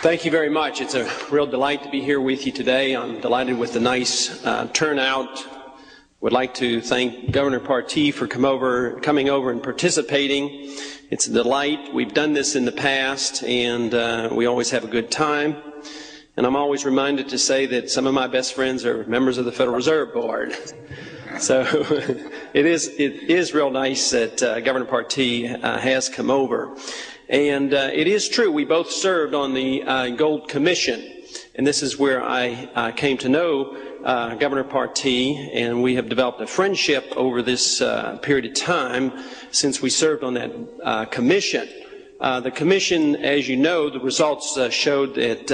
Thank you very much. It's a real delight to be here with you today. I'm delighted with the nice turnout. Would like to thank Governor Partee for coming over and participating. It's a delight. We've done this in the past, and we always have a good time. And I'm always reminded to say that some of my best friends are members of the Federal Reserve Board. So it is real nice that Governor Partee has come over. And it is true, we both served on the Gold Commission, and this is where I came to know Governor Partee, and we have developed a friendship over this period of time since we served on that commission. The commission, as you know, the results showed that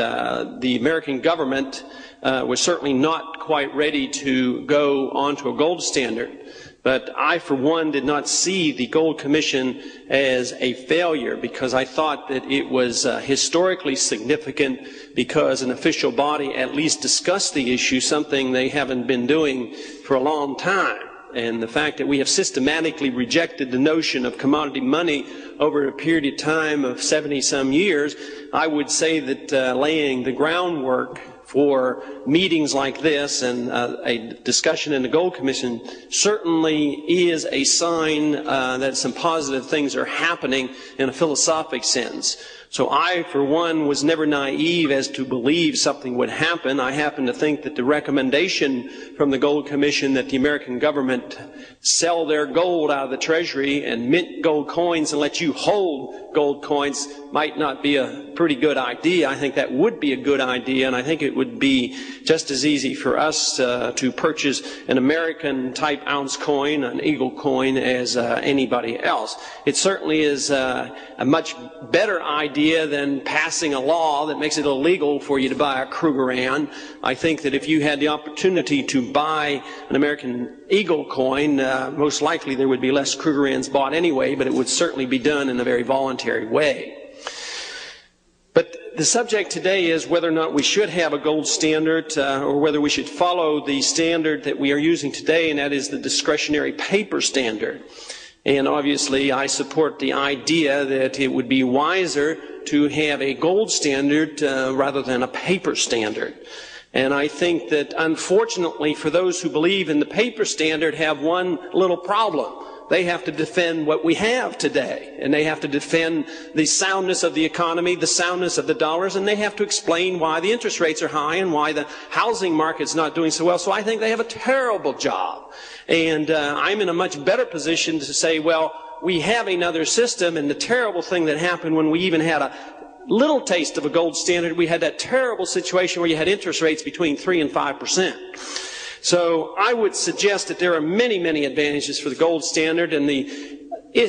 the American government was certainly not quite ready to go onto a gold standard. But I, for one, did not see the Gold Commission as a failure because I thought that it was historically significant because an official body at least discussed the issue, something they haven't been doing for a long time. And the fact that we have systematically rejected the notion of commodity money over a period of time of 70-some years, I would say that laying the groundwork for meetings like this and a discussion in the Gold Commission certainly is a sign that some positive things are happening in a philosophic sense. So I, for one, was never naive as to believe something would happen. I happen to think that the recommendation from the Gold Commission that the American government sell their gold out of the Treasury and mint gold coins and let you hold gold coins might not be a pretty good idea. I think that would be a good idea, and I think it would be just as easy for us to purchase an American-type ounce coin, an eagle coin, as anybody else. It certainly is a much better idea than passing a law that makes it illegal for you to buy a Krugerrand. I think that if you had the opportunity to buy an American eagle coin, most likely there would be less Krugerrands bought anyway, but it would certainly be done in a very voluntary way. But the subject today is whether or not we should have a gold standard or whether we should follow the standard that we are using today, and that is the discretionary paper standard. And obviously I support the idea that it would be wiser to have a gold standard rather than a paper standard. And I think that unfortunately for those who believe in the paper standard have one little problem. They have to defend what we have today, and they have to defend the soundness of the economy, the soundness of the dollars, and they have to explain why the interest rates are high and why the housing market's not doing so well. So I think they have a terrible job. And I'm in a much better position to say, well, we have another system, and the terrible thing that happened when we even had a little taste of a gold standard, we had that terrible situation where you had interest rates between 3 and 5%. So I would suggest that there are many, many advantages for the gold standard, and the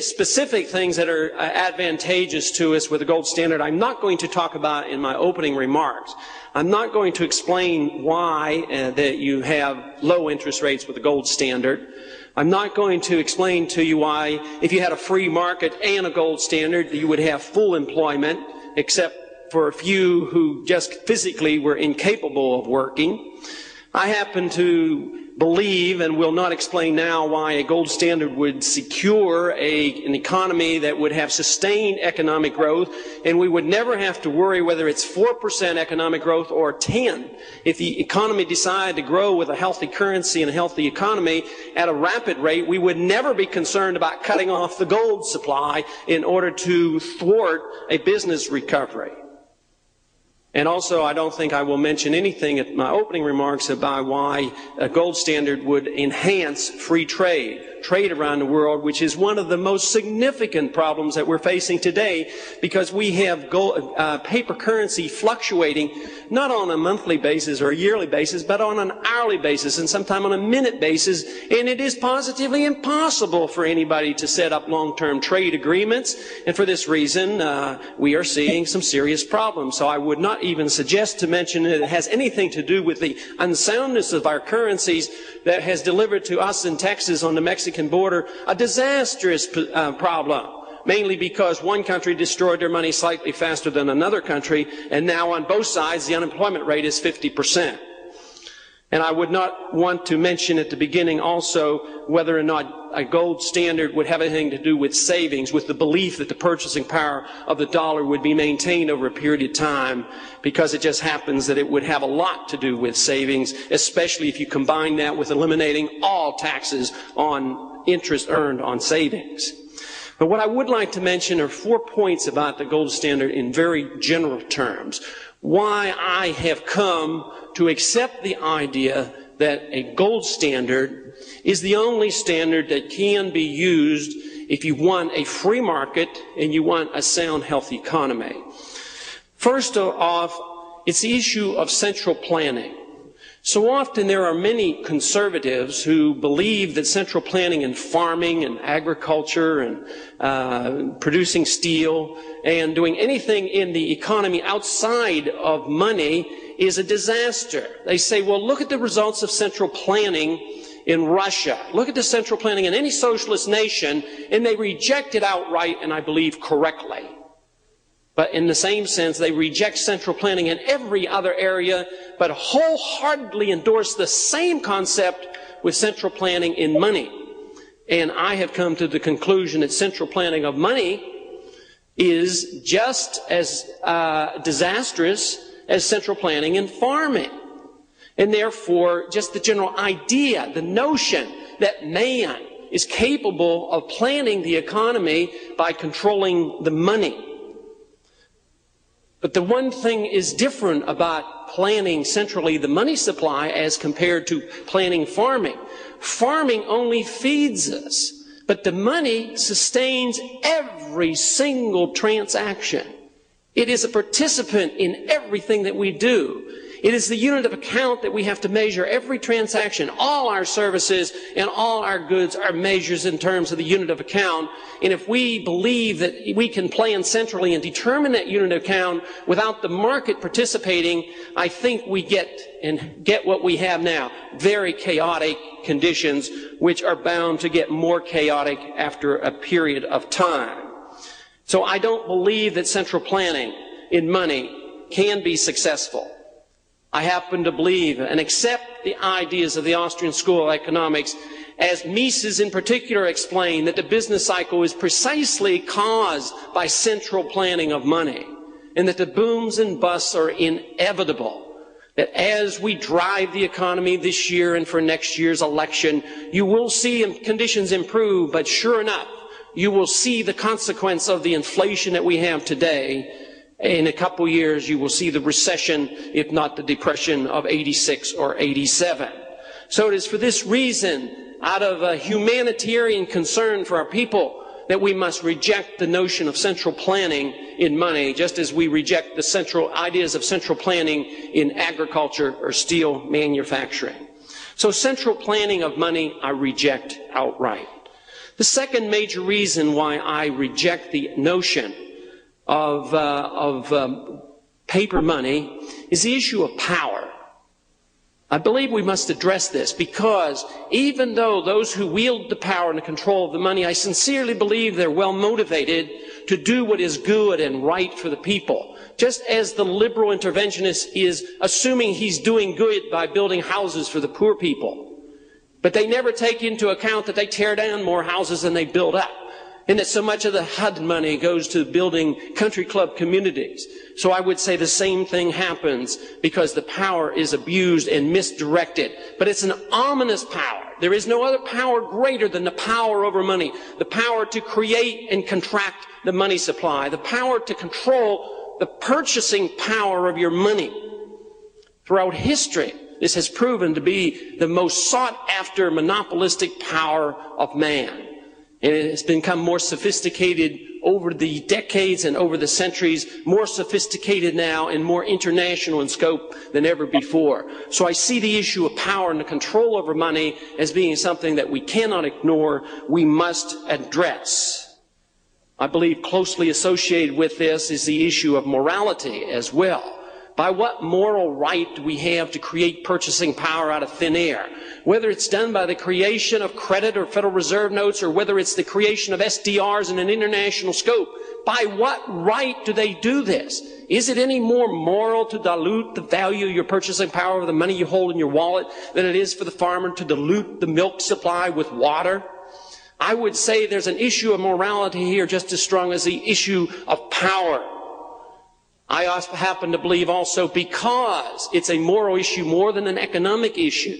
specific things that are advantageous to us with the gold standard I'm not going to talk about in my opening remarks. I'm not going to explain why that you have low interest rates with the gold standard. I'm not going to explain to you why if you had a free market and a gold standard you would have full employment, except for a few who just physically were incapable of working. I happen to believe, and will not explain now, why a gold standard would secure an economy that would have sustained economic growth, and we would never have to worry whether it's 4% economic growth or 10. If the economy decided to grow with a healthy currency and a healthy economy at a rapid rate, we would never be concerned about cutting off the gold supply in order to thwart a business recovery. And also, I don't think I will mention anything at my opening remarks about why a gold standard would enhance free trade around the world, which is one of the most significant problems that we're facing today, because we have paper currency fluctuating not on a monthly basis or a yearly basis, but on an hourly basis and sometimes on a minute basis, and it is positively impossible for anybody to set up long-term trade agreements, and for this reason we are seeing some serious problems. So I would not even suggest to mention that it has anything to do with the unsoundness of our currencies that has delivered to us in Texas on the Mexican border a disastrous problem, mainly because one country destroyed their money slightly faster than another country, and now on both sides the unemployment rate is 50%. And I would not want to mention at the beginning also whether or not a gold standard would have anything to do with savings, with the belief that the purchasing power of the dollar would be maintained over a period of time, because it just happens that it would have a lot to do with savings, especially if you combine that with eliminating all taxes on interest earned on savings. But what I would like to mention are 4 points about the gold standard in very general terms. Why I have come to accept the idea that a gold standard is the only standard that can be used if you want a free market and you want a sound, healthy economy. First off, it's the issue of central planning. So often there are many conservatives who believe that central planning in farming and agriculture and producing steel and doing anything in the economy outside of money is a disaster. They say, well, look at the results of central planning in Russia. Look at the central planning in any socialist nation, and they reject it outright, and I believe correctly. But in the same sense, they reject central planning in every other area, but wholeheartedly endorse the same concept with central planning in money. And I have come to the conclusion that central planning of money is just as disastrous as central planning in farming. And therefore, just the general idea, the notion that man is capable of planning the economy by controlling the money. But the one thing is different about planning centrally the money supply as compared to planning farming. Farming only feeds us, but the money sustains every single transaction. It is a participant in everything that we do. It is the unit of account that we have to measure every transaction. All our services and all our goods are measures in terms of the unit of account. And if we believe that we can plan centrally and determine that unit of account without the market participating, I think we get what we have now, very chaotic conditions, which are bound to get more chaotic after a period of time. So I don't believe that central planning in money can be successful. I happen to believe and accept the ideas of the Austrian School of Economics, as Mises in particular explained, that the business cycle is precisely caused by central planning of money, and that the booms and busts are inevitable. That as we drive the economy this year and for next year's election, you will see conditions improve, but sure enough, you will see the consequence of the inflation that we have today. In a couple years, you will see the recession, if not the depression of 86 or 87. So it is for this reason, out of a humanitarian concern for our people, that we must reject the notion of central planning in money, just as we reject the central ideas of central planning in agriculture or steel manufacturing. So central planning of money, I reject outright. The second major reason why I reject the notion of paper money is the issue of power. I believe we must address this because even though those who wield the power and the control of the money, I sincerely believe they're well motivated to do what is good and right for the people. Just as the liberal interventionist is assuming he's doing good by building houses for the poor people. But they never take into account that they tear down more houses than they build up. And that so much of the HUD money goes to building country club communities. So I would say the same thing happens because the power is abused and misdirected. But it's an ominous power. There is no other power greater than the power over money. The power to create and contract the money supply. The power to control the purchasing power of your money. Throughout history, this has proven to be the most sought after monopolistic power of man. And it has become more sophisticated over the decades and over the centuries, more sophisticated now and more international in scope than ever before. So I see the issue of power and the control over money as being something that we cannot ignore, we must address. I believe closely associated with this is the issue of morality as well. By what moral right do we have to create purchasing power out of thin air? Whether it's done by the creation of credit or Federal Reserve notes, or whether it's the creation of SDRs in an international scope, by what right do they do this? Is it any more moral to dilute the value of your purchasing power of the money you hold in your wallet than it is for the farmer to dilute the milk supply with water? I would say there's an issue of morality here just as strong as the issue of power. I also happen to believe also, because it's a moral issue more than an economic issue,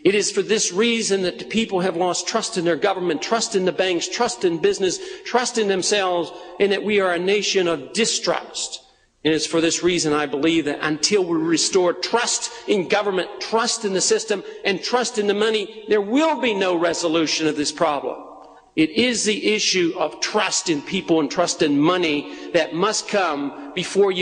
it is for this reason that the people have lost trust in their government, trust in the banks, trust in business, trust in themselves, and that we are a nation of distrust. And it's for this reason I believe that until we restore trust in government, trust in the system, and trust in the money, there will be no resolution of this problem. It is the issue of trust in people and trust in money that must come before you